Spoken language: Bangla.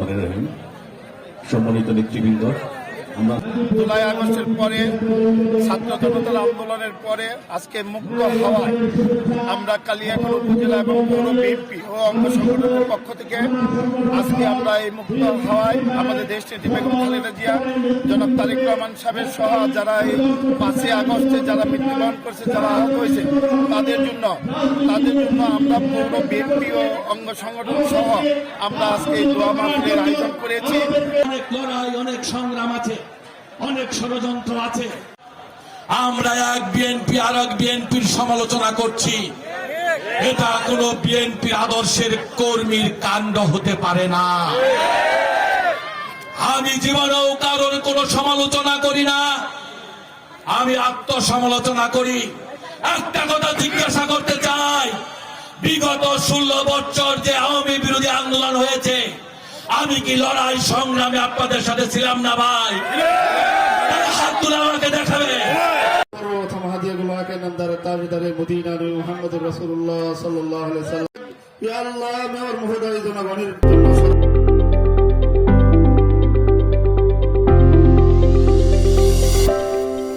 রহমানির রহিম। সম্মানিত নেতৃবৃন্দ, আমরা জুলাই আগস্টের পরে ছাত্র জনতার আন্দোলনের পরে আজকে মুক্ত হাওয়ায় আমরা কালিয়াকৈর উপজেলা এবং পৌর বিএনপি ও অঙ্গ সংগঠনের পক্ষ থেকে আজকে আমরা এই মুক্ত হাওয়ায় আমাদের দেশনেত্রী বেগম খালেদা জিয়া, জনাব তারেক রহমান সাহেবের সহ যারা এই 5 আগস্টে যারা মৃত্যুবরণ করছে, যারা আহত হয়েছে, তাদের জন্য আমরা পৌর বিএনপি ও অঙ্গ সংগঠন সহ আমরা আজকে এই দোয়া মাহফিলের আয়োজন করেছি। অনেক লড়াই, অনেক সংগ্রাম আছে, অনেক ষড়যন্ত্র আছে। আমরা এক বিএনপি আর এক বিএনপির সমালোচনা করছি, এটা কোন বিএনপির আদর্শের কর্মীর কাণ্ড হতে পারে না। আমি জীবনেও কারোর কোন সমালোচনা করি না, আমি আত্মসমালোচনা করি। একটা কথা জিজ্ঞাসা করতে চাই, বিগত 16 বছর যে আওয়ামী বিরোধী আন্দোলন হয়েছে, আমি কি লড়াই সংগ্রামে আপনাদের সাথে ছিলাম না ভাই? হাত তুলে আমাকে দেখাবে। আল্লাহ